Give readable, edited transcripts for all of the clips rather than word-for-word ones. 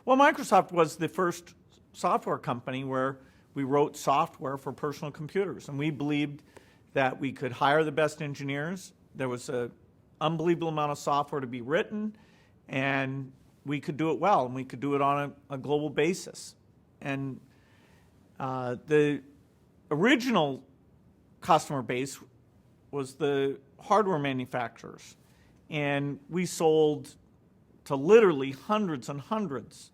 Well, Microsoft was the first software company where we wrote software for personal computers, and we believed that we could hire the best engineers. There was an unbelievable amount of software to be written, and we could do it well, and we could do it on a global basis. And the original customer base was the hardware manufacturers, and we sold to literally hundreds and hundreds,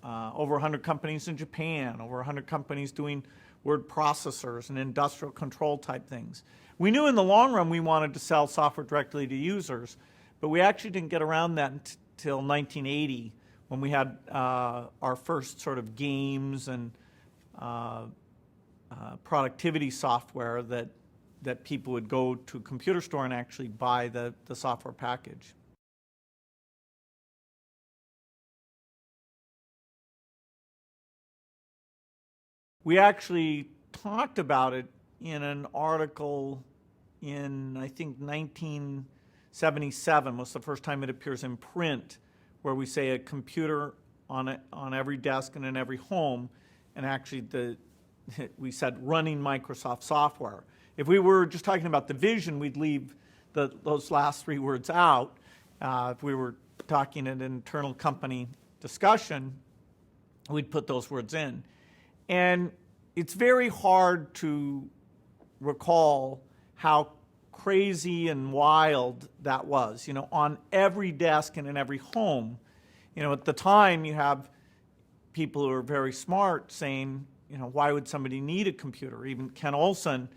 over 100 companies in Japan, over 100 companies doing word processors and industrial control type things. We knew in the long run we wanted to sell software directly to users, but we actually didn't get around that until 1980, when we had our first sort of games and productivity software that people would go to a computer store and actually buy the software package. We actually talked about it in an article in, I think, 1977 was the first time it appears in print, where we say a computer on every desk and in every home, and actually we said running Microsoft software. If we were just talking about the vision, we'd leave those last three words out. If we were talking an internal company discussion, we'd put those words in. And it's very hard to recall how crazy and wild that was, on every desk and in every home. At the time, you have people who are very smart saying, why would somebody need a computer? Even Ken Olsen,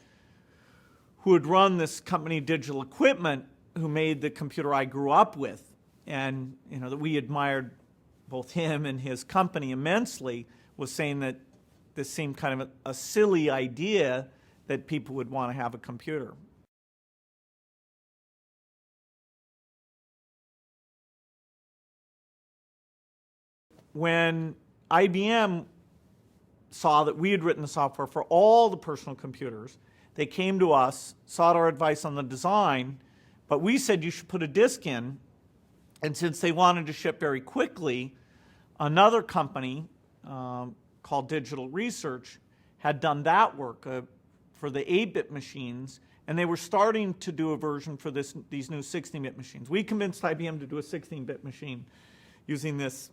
who had run this company, Digital Equipment, who made the computer I grew up with, and that we admired both him and his company immensely, was saying that this seemed kind of a silly idea that people would want to have a computer. When IBM saw that we had written the software for all the personal computers, they came to us, sought our advice on the design, but we said you should put a disk in. And since they wanted to ship very quickly, another company called Digital Research had done that work for the 8-bit machines, and they were starting to do a version for these new 16-bit machines. We convinced IBM to do a 16-bit machine using this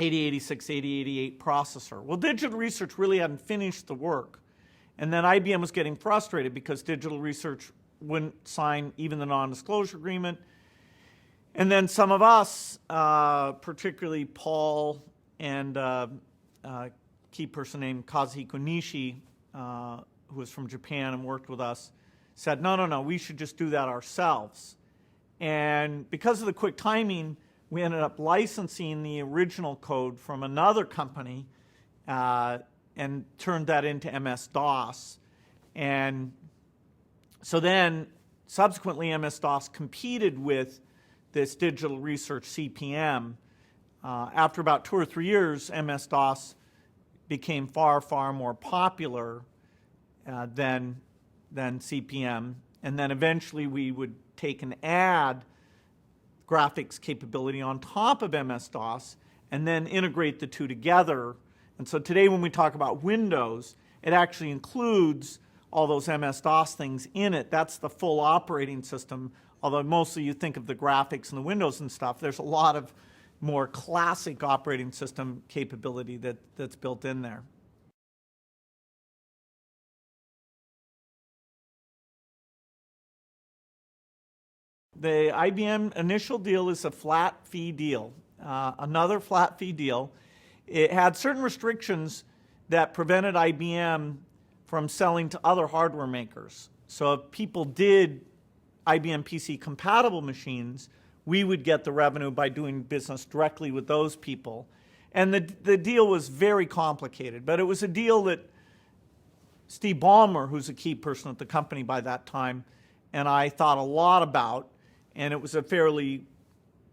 8086, 8088 processor. Well, Digital Research really hadn't finished the work, and then IBM was getting frustrated because Digital Research wouldn't sign even the non-disclosure agreement. And then some of us, particularly Paul and key person named Kazuhiko Nishi, who was from Japan and worked with us, said, no, we should just do that ourselves. And because of the quick timing, we ended up licensing the original code from another company and turned that into MS-DOS. And so then, subsequently, MS-DOS competed with this Digital Research CP/M. After about 2 or 3 years, MS-DOS became far, far more popular than CP/M. And then eventually we would take and add graphics capability on top of MS-DOS and then integrate the two together. And so today when we talk about Windows, it actually includes all those MS-DOS things in it. That's the full operating system. Although mostly you think of the graphics and the Windows and stuff, there's a lot of more classic operating system capability that's built in there. The IBM initial deal is a flat fee deal, another flat fee deal. It had certain restrictions that prevented IBM from selling to other hardware makers. So if people did IBM PC compatible machines, we would get the revenue by doing business directly with those people. And the deal was very complicated, but it was a deal that Steve Ballmer, who's a key person at the company by that time, and I thought a lot about, and it was a fairly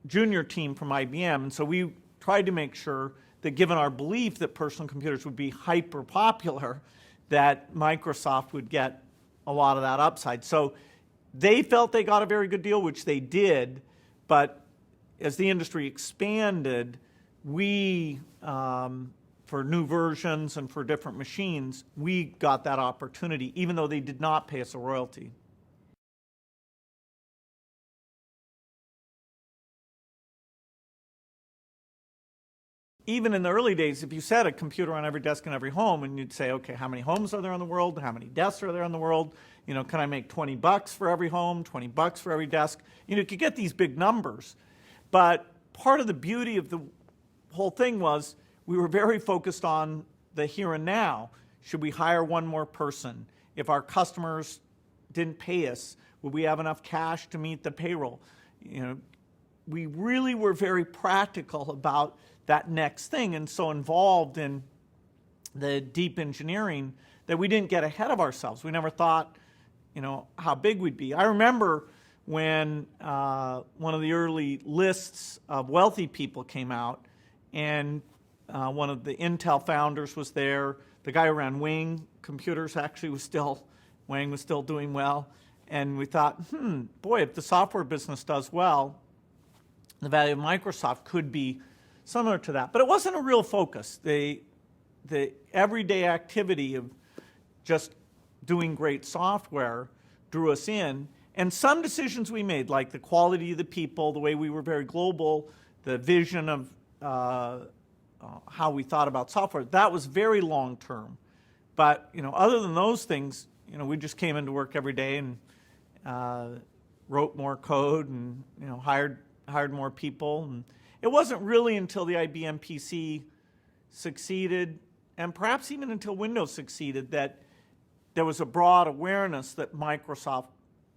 junior team from IBM, and so we tried to make sure that given our belief that personal computers would be hyper popular, that Microsoft would get a lot of that upside. So they felt they got a very good deal, which they did, but as the industry expanded, we, for new versions and for different machines, we got that opportunity, even though they did not pay us a royalty. Even in the early days, if you set a computer on every desk in every home, and you'd say, okay, how many homes are there in the world? How many desks are there in the world? You know, can I make $20 for every home, $20 for every desk? You know, you could get these big numbers. But part of the beauty of the whole thing was we were very focused on the here and now. Should we hire one more person? If our customers didn't pay us, would we have enough cash to meet the payroll? You know, we really were very practical about that next thing, and so involved in the deep engineering that we didn't get ahead of ourselves. We never thought, you know, how big we'd be. I remember when one of the early lists of wealthy people came out, and one of the Intel founders was there. The guy who ran Wing Computers actually was still, Wang was still doing well. And we thought, boy, if the software business does well, the value of Microsoft could be similar to that. But it wasn't a real focus. The everyday activity of just doing great software drew us in. And some decisions we made, like the quality of the people, the way we were very global, the vision of how we thought about software, that was very long term. But, you know, other than those things, you know, we just came into work every day and wrote more code and, you know, hired more people. And it wasn't really until the IBM PC succeeded, and perhaps even until Windows succeeded, that there was a broad awareness that Microsoft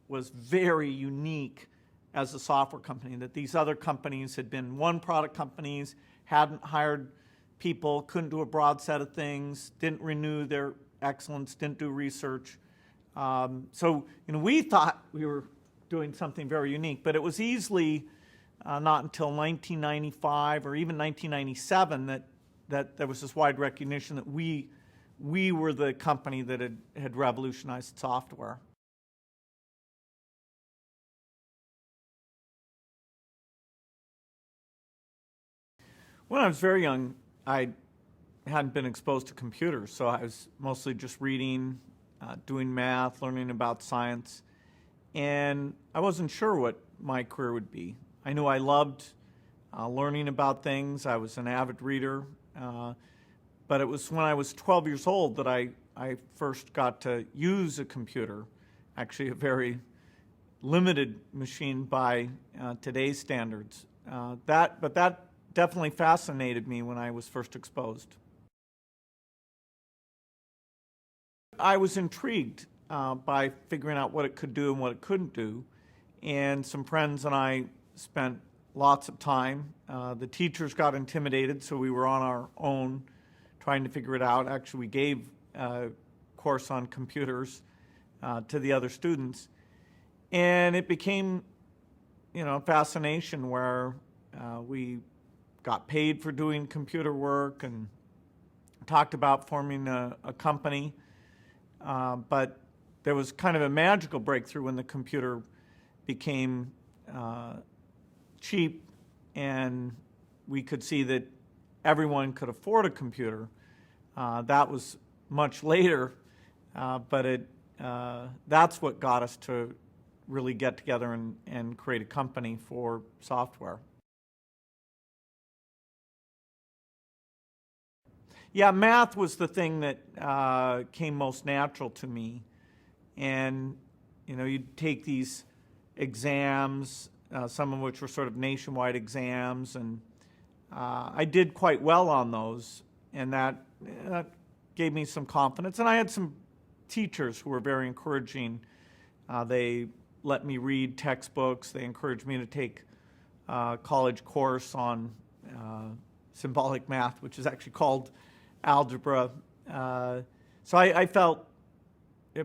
was very unique as a software company, that these other companies had been one-product companies, hadn't hired people, couldn't do a broad set of things, didn't renew their excellence, didn't do research. So, you know, we thought we were doing something very unique, but it was easily not until 1995 or even 1997 that there was this wide recognition that we were the company that had revolutionized software. When I was very young, I hadn't been exposed to computers, so I was mostly just reading, doing math, learning about science, and I wasn't sure what my career would be. I knew I loved learning about things. I was an avid reader, but it was when I was 12 years old that I first got to use a computer, actually a very limited machine by today's standards. But that definitely fascinated me when I was first exposed. I was intrigued by figuring out what it could do and what it couldn't do, and some friends and I spent lots of time. The teachers got intimidated, so we were on our own trying to figure it out. Actually, we gave a course on computers to the other students, and it became, you know, a fascination where we got paid for doing computer work and talked about forming a company. But there was kind of a magical breakthrough when the computer became cheap and we could see that everyone could afford a computer. That was much later, but that's what got us to really get together and create a company for software. Yeah, math was the thing that came most natural to me. And, you know, you'd take these exams, some of which were sort of nationwide exams, and I did quite well on those, and that gave me some confidence. And I had some teachers who were very encouraging. They let me read textbooks. They encouraged me to take a college course on symbolic math, which is actually called algebra. So I felt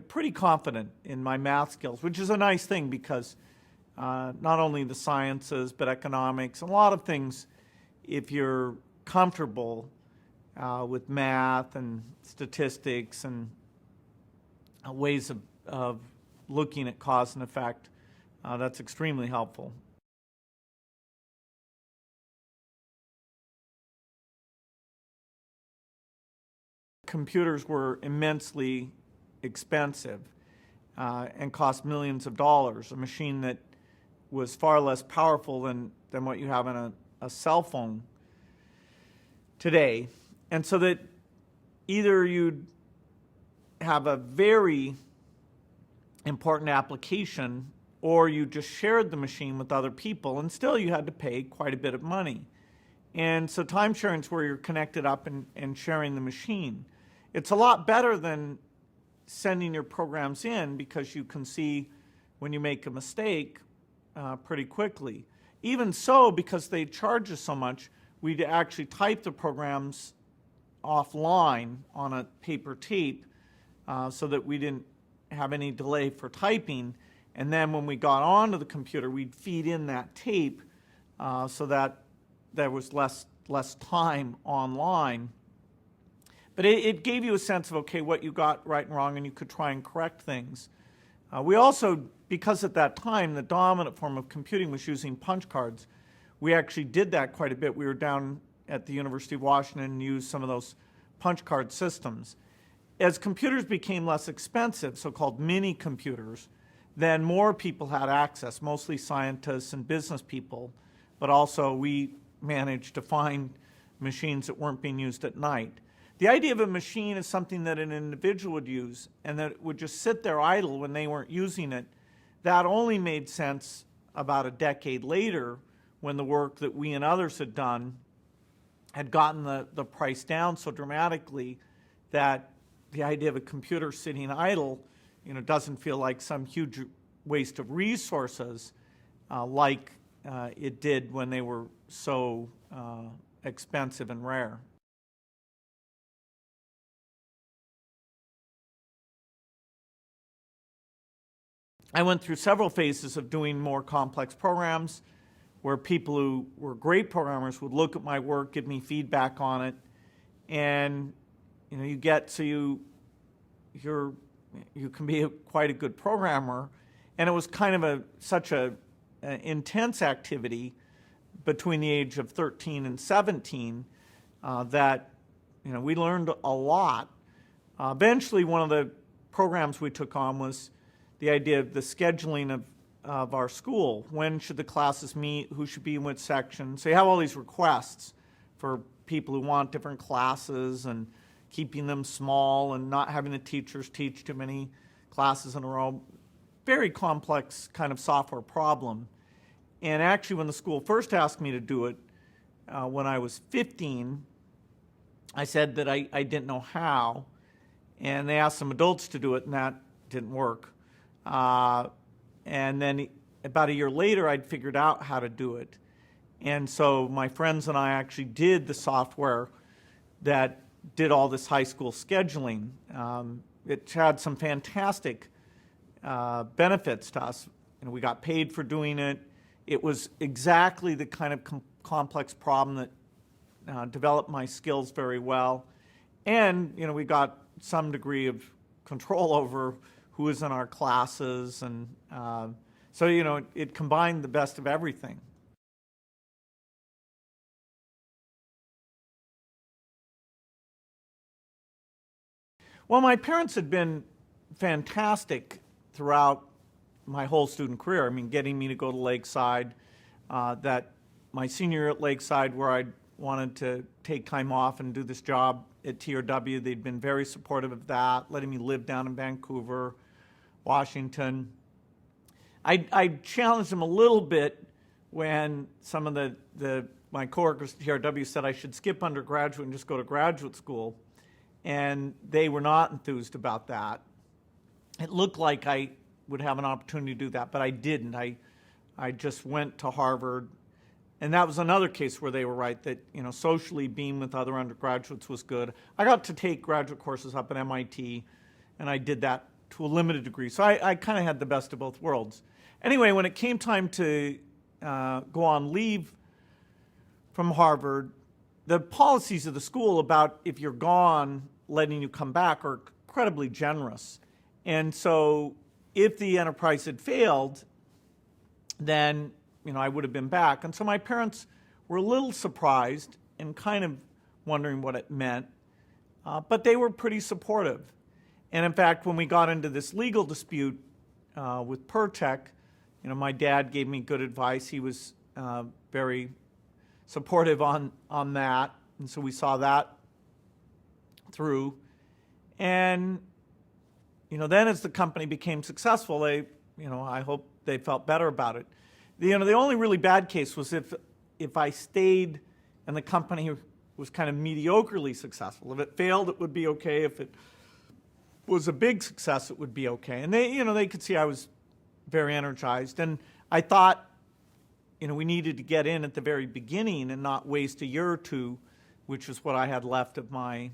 pretty confident in my math skills, which is a nice thing because not only the sciences, but economics, a lot of things, if you're comfortable with math and statistics and ways of looking at cause and effect, that's extremely helpful. computers were immensely expensive and cost millions of dollars, a machine that was far less powerful than what you have in a cell phone today. And so that either you'd have a very important application or you just shared the machine with other people, and still you had to pay quite a bit of money. And so time sharing is where you're connected up and sharing the machine. It's a lot better than sending your programs in because you can see when you make a mistake pretty quickly. Even so, because they charge us so much, we'd actually type the programs offline on a paper tape so that we didn't have any delay for typing. And then when we got onto the computer, we'd feed in that tape so that there was less time online. But it gave you a sense of, okay, what you got right and wrong, and you could try and correct things. We also, because at that time, the dominant form of computing was using punch cards, we actually did that quite a bit. We were down at the University of Washington and used some of those punch card systems. As computers became less expensive, so-called mini computers, then more people had access, mostly scientists and business people, but also we managed to find machines that weren't being used at night. The idea of a machine is something that an individual would use and that would just sit there idle when they weren't using it. That only made sense about a decade later when the work that we and others had done had gotten the price down so dramatically that the idea of a computer sitting idle, doesn't feel like some huge waste of resources like it did when they were so expensive and rare. I went through several phases of doing more complex programs where people who were great programmers would look at my work, give me feedback on it, and you can be quite a good programmer. And it was kind of such an intense activity between the age of 13 and 17 that we learned a lot. Eventually, one of the programs we took on was the idea of the scheduling of our school. When should the classes meet? Who should be in which section? So you have all these requests for people who want different classes and keeping them small and not having the teachers teach too many classes in a row. Very complex kind of software problem. And actually, when the school first asked me to do it, when I was 15, I said that I didn't know how. And they asked some adults to do it, and that didn't work. And then about a year later, I'd figured out how to do it. And so my friends and I actually did the software that did all this high school scheduling. It had some fantastic benefits to us. We got paid for doing it. It was exactly the kind of complex problem that developed my skills very well. And we got some degree of control over who was in our classes, and so it combined the best of everything. Well, my parents had been fantastic throughout my whole student career. I mean, getting me to go to Lakeside, that my senior year at Lakeside, where I wanted to take time off and do this job at TRW, they'd been very supportive of that, letting me live down in Vancouver, Washington. I challenged them a little bit when some of my coworkers at TRW said I should skip undergraduate and just go to graduate school, and they were not enthused about that. It looked like I would have an opportunity to do that, but I didn't. I just went to Harvard, and that was another case where they were right, that socially being with other undergraduates was good. I got to take graduate courses up at MIT, and I did that to a limited degree. So I kind of had the best of both worlds. Anyway, when it came time to go on leave from Harvard, the policies of the school about if you're gone, letting you come back are incredibly generous. And so if the enterprise had failed, then I would have been back. And so my parents were a little surprised and kind of wondering what it meant. But they were pretty supportive. And in fact, when we got into this legal dispute with Pertech, my dad gave me good advice. He was very supportive on that. And so we saw that through. And, then as the company became successful, I hope they felt better about it. The only really bad case was if I stayed and the company was kind of mediocrely successful. If it failed, it would be okay. If it was a big success, it would be okay. And they could see I was very energized. And I thought, we needed to get in at the very beginning and not waste a year or two, which is what I had left of my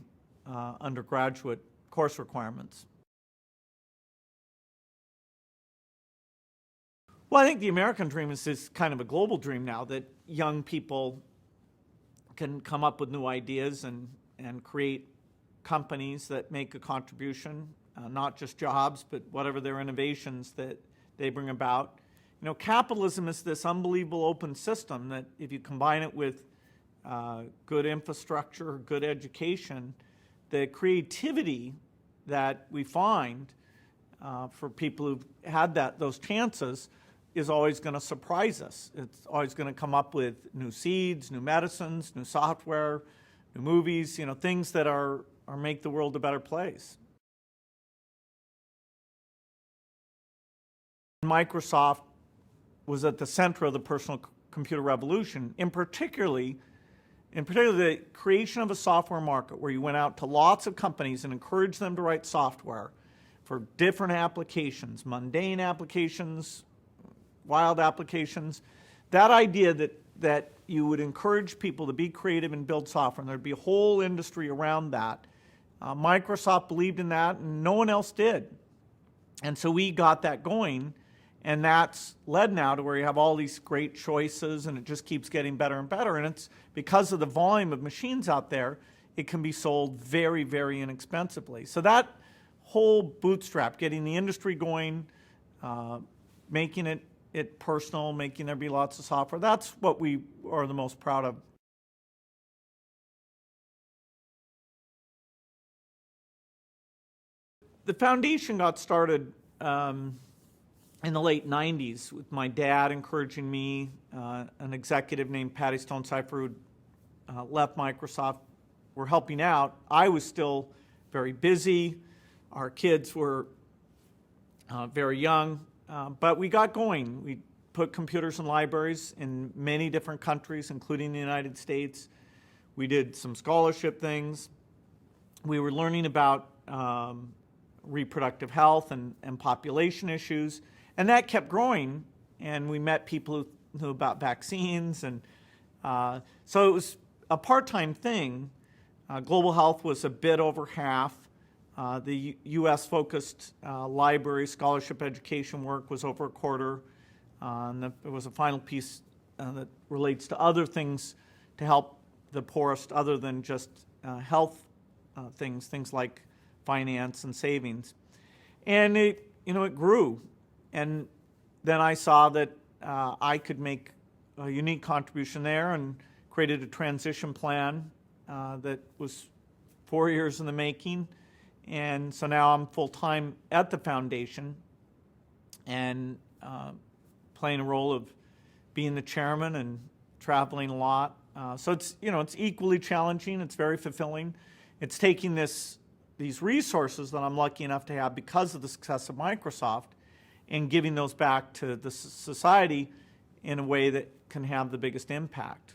undergraduate course requirements. Well, I think the American dream is this kind of a global dream now, that young people can come up with new ideas and create companies that make a contribution, not just jobs, but whatever their innovations that they bring about. Capitalism is this unbelievable open system that if you combine it with good infrastructure, good education, the creativity that we find for people who've had those chances is always going to surprise us. It's always going to come up with new seeds, new medicines, new software, new movies, things that are make the world a better place. Microsoft was at the center of the personal computer revolution, in particular the creation of a software market where you went out to lots of companies and encouraged them to write software for different applications, mundane applications, wild applications. That idea that you would encourage people to be creative and build software, and there'd be a whole industry around that. Microsoft believed in that, and no one else did. And so we got that going, and that's led now to where you have all these great choices, and it just keeps getting better and better. And it's because of the volume of machines out there, it can be sold very, very inexpensively. So that whole bootstrap, getting the industry going, making it personal, making there be lots of software, that's what we are the most proud of. The foundation got started in the late 90s with my dad encouraging me, an executive named Patty Stone-Cipher who left Microsoft, were helping out. I was still very busy. Our kids were very young. But we got going. We put computers in libraries in many different countries, including the United States. We did some scholarship things. We were learning about reproductive health and population issues. And that kept growing. And we met people who knew about vaccines. And so it was a part-time thing. Global health was a bit over half. The U.S.-focused library scholarship education work was over a quarter. And there was a final piece that relates to other things to help the poorest other than just health things like finance and savings. And it grew. And then I saw that I could make a unique contribution there and created a transition plan that was 4 years in the making. And so now I'm full-time at the foundation and playing a role of being the chairman and traveling a lot. So it's equally challenging. It's very fulfilling. It's taking these resources that I'm lucky enough to have because of the success of Microsoft and giving those back to the society in a way that can have the biggest impact.